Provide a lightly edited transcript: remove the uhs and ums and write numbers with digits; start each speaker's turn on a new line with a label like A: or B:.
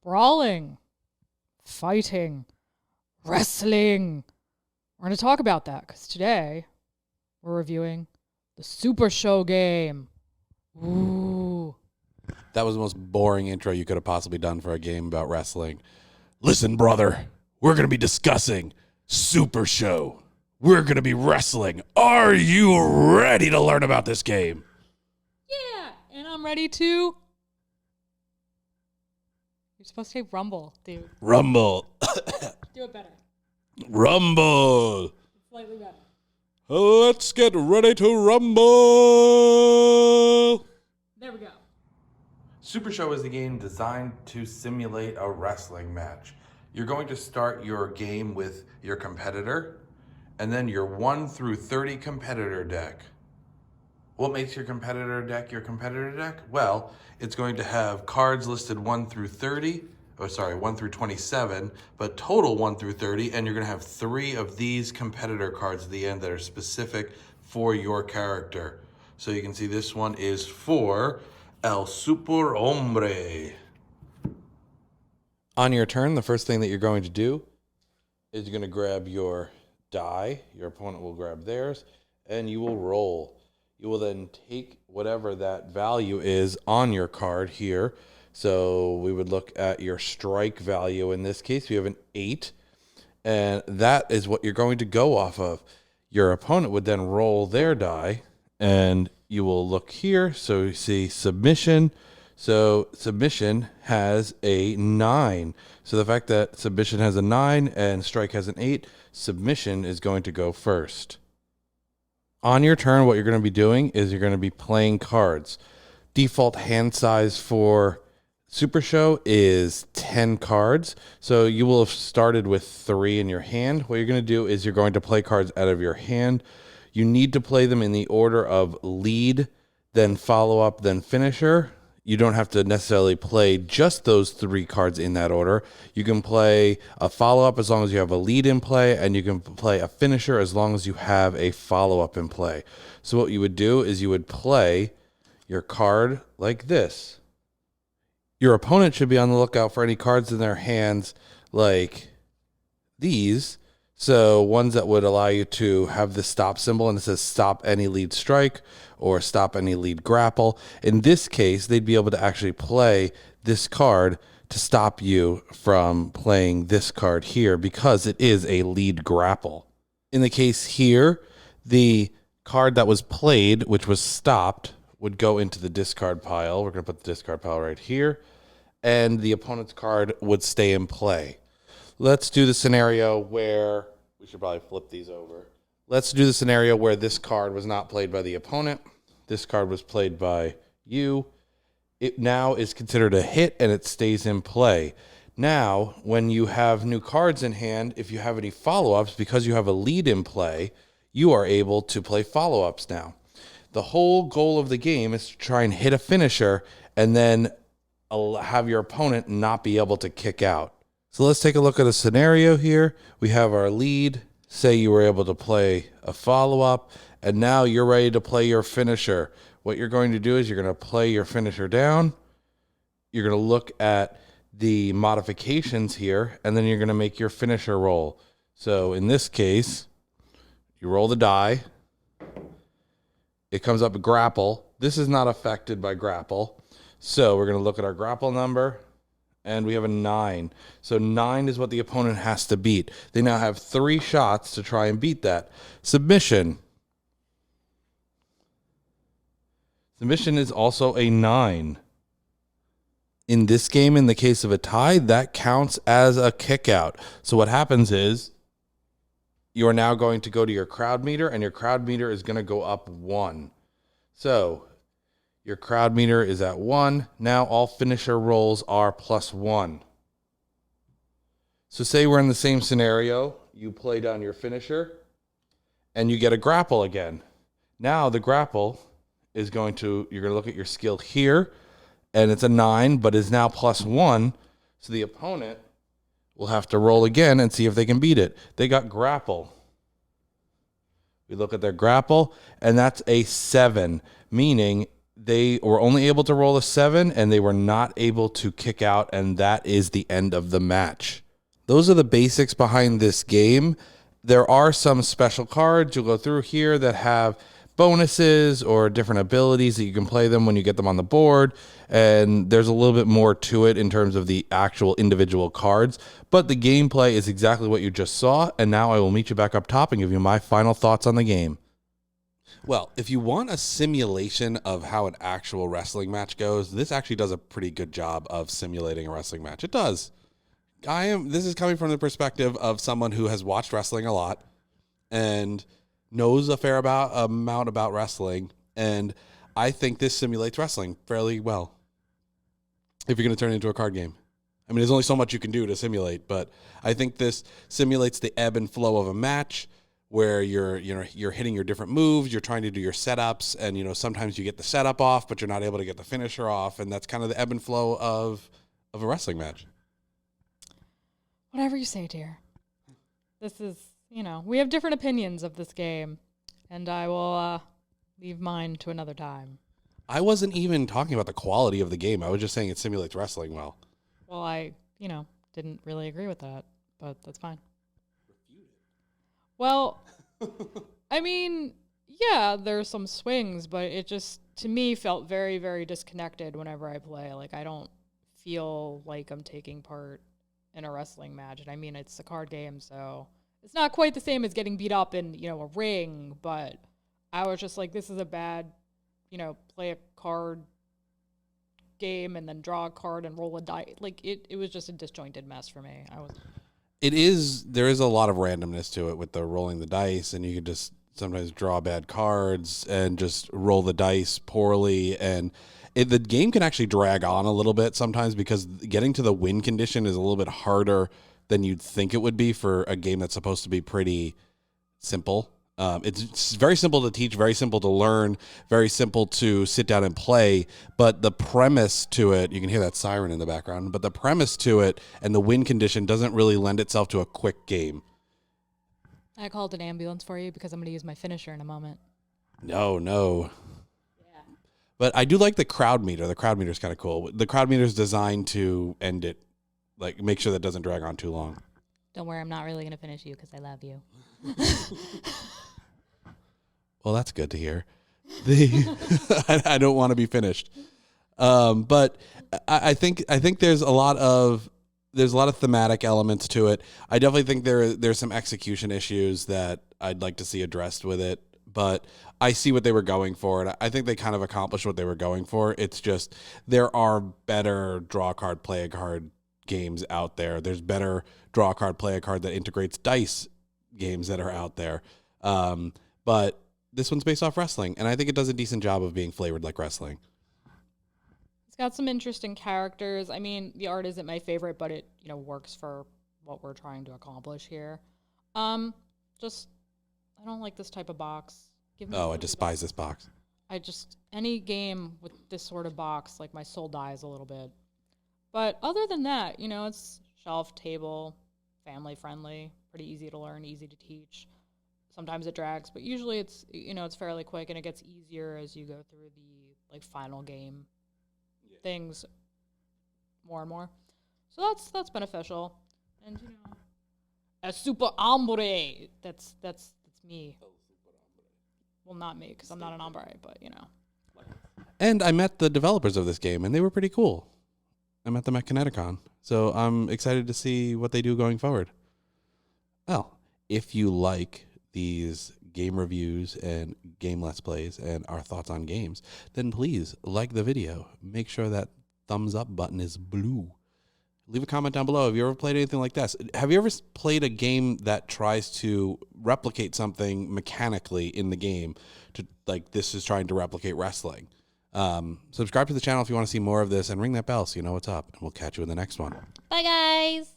A: brawling, fighting, wrestling. We're going to talk about that because today we're reviewing the Supershow game. Ooh.
B: That was the most boring intro you could have possibly done for a game about wrestling. Listen, brother, we're going to be discussing Supershow. We're going to be wrestling. Are you ready to learn about this game?
A: Yeah, and I'm ready to... You're supposed to say rumble, dude.
B: Rumble.
A: Do it better.
B: Rumble.
A: Slightly better.
B: Let's get ready to rumble.
A: There we go.
C: Supershow is a game designed to simulate a wrestling match. You're going to start your game with your competitor, and then your 1 through 30 competitor deck. What makes your competitor deck your competitor deck? Well, it's going to have cards listed 1 through 27, but total 1 through 30, and you're going to have 3 of these competitor cards at the end that are specific for your character. So you can see this one is for El Super Hombre.
B: On your turn, the first thing that you're going to do is you're going to grab your die. Your opponent will grab theirs, and you will roll. You will then take whatever that value is on your card here. So we would look at your strike value. In this case, we have an 8, and that is what you're going to go off of. Your opponent would then roll their die, and you will look here. So you see submission. So submission has a 9. So the fact that submission has a 9 and strike has an 8, submission is going to go first. On your turn, what you're going to be doing is you're going to be playing cards. Default hand size for Supershow is 10 cards. So you will have started with 3 in your hand. What you're going to do is you're going to play cards out of your hand. You need to play them in the order of lead, then follow-up, then finisher. You don't have to necessarily play just those 3 cards in that order. You can play a follow-up as long as you have a lead in play, and you can play a finisher as long as you have a follow-up in play. So what you would do is you would play your card like this. Your opponent should be on the lookout for any cards in their hands like these. So ones that would allow you to have the stop symbol, and it says stop any lead strike or stop any lead grapple. In this case, they'd be able to actually play this card to stop you from playing this card here because it is a lead grapple. In the case here, the card that was played, which was stopped, would go into the discard pile. We're going to put the discard pile right here, and the opponent's card would stay in play. Let's do the scenario where, we should probably flip these over. Let's do the scenario where this card was not played by the opponent. This card was played by you. It now is considered a hit and it stays in play. Now, when you have new cards in hand, if you have any follow-ups, because you have a lead in play, you are able to play follow-ups now. The whole goal of the game is to try and hit a finisher and then have your opponent not be able to kick out. So let's take a look at a scenario here. We have our lead. Say you were able to play a follow-up, and now you're ready to play your finisher. What you're going to do is you're going to play your finisher down. You're going to look at the modifications here, and then you're going to make your finisher roll. So in this case, you roll the die. It comes up a grapple. This is not affected by grapple. So we're going to look at our grapple number. And we have a 9. So 9 is what the opponent has to beat. They now have 3 shots to try and beat that. Submission. Submission is also a 9. In this game, in the case of a tie, that counts as a kick out. So what happens is you are now going to go to your crowd meter, and your crowd meter is going to go up 1. So your crowd meter is at 1. Now all finisher rolls are +1. So say we're in the same scenario. You play down your finisher, and you get a grapple again. Now the grapple is you're going to look at your skill here, and it's a 9, but is now +1. So the opponent will have to roll again and see if they can beat it. They got grapple. We look at their grapple, and that's a 7, meaning they were only able to roll a 7 and they were not able to kick out, and that is the end of the match. Those are the basics behind this game. There are some special cards you'll go through here that have bonuses or different abilities that you can play them when you get them on the board, and there's a little bit more to it in terms of the actual individual cards, but the gameplay is exactly what you just saw. And now I will meet you back up top and give you my final thoughts on the game. Well, if you want a simulation of how an actual wrestling match goes, this actually does a pretty good job of simulating a wrestling match. It does. This is coming from the perspective of someone who has watched wrestling a lot and knows a fair amount about wrestling, and I think this simulates wrestling fairly well. If you're going to turn it into a card game, I mean, there's only so much you can do to simulate, but I think this simulates the ebb and flow of a match, where you're hitting your different moves, you're trying to do your setups, and sometimes you get the setup off, but you're not able to get the finisher off, and that's kind of the ebb and flow of a wrestling match.
A: Whatever you say, dear. This is, we have different opinions of this game, and I will leave mine to another time.
B: I wasn't even talking about the quality of the game. I was just saying it simulates wrestling well.
A: Well, I, didn't really agree with that, but that's fine. Well, I mean, yeah, there's some swings, but it just, to me, felt very, very disconnected whenever I play. Like, I don't feel like I'm taking part in a wrestling match. And I mean, it's a card game, so it's not quite the same as getting beat up in, a ring, but I was just like, this is a bad, play a card game and then draw a card and roll a die. Like, it was just a disjointed mess for me.
B: There is a lot of randomness to it with the rolling the dice, and you can just sometimes draw bad cards and just roll the dice poorly, and the game can actually drag on a little bit sometimes because getting to the win condition is a little bit harder than you'd think it would be for a game that's supposed to be pretty simple. It's very simple to teach, very simple to learn, very simple to sit down and play. But the premise to it, you can hear that siren in the background, but the premise to it and the win condition doesn't really lend itself to a quick game.
A: I called an ambulance for you because I'm going to use my finisher in a moment.
B: No. Yeah. But I do like the crowd meter. The crowd meter is kind of cool. The crowd meter is designed to end it, like make sure that doesn't drag on too long.
A: Don't worry, I'm not really going to finish you because I love you.
B: Well, that's good to hear. I don't want to be finished. But I think there's a lot of thematic elements to it. I definitely think there's some execution issues that I'd like to see addressed with it, but I see what they were going for, and I think they kind of accomplished what they were going for. It's just there are better draw a card, play a card games out there. There's better draw a card, play a card that integrates dice games that are out there. But this one's based off wrestling, and I think it does a decent job of being flavored like wrestling.
A: It's got some interesting characters. I mean, the art isn't my favorite, but it, works for what we're trying to accomplish here. I don't like this type of box.
B: I despise this box.
A: Any game with this sort of box, like my soul dies a little bit. But other than that, it's shelf, table, family friendly, pretty easy to learn, easy to teach. Sometimes it drags, but usually it's fairly quick, and it gets easier as you go through the final game things more and more. So that's beneficial. And a super hombre. That's me. Well, not me, because I'm not an hombre, but
B: And I met the developers of this game, and they were pretty cool. I met them at Kineticon, so I'm excited to see what they do going forward. Well, if you like these game reviews and game let's plays and our thoughts on games, then please like the video. Make sure that thumbs up button is blue. Leave a comment down below. Have you ever played anything like this? Have you ever played a game that tries to replicate something mechanically in the game to this is trying to replicate wrestling? Subscribe to the channel if you want to see more of this, and ring that bell so you know what's up, and we'll catch you in the next one.
A: Bye, guys.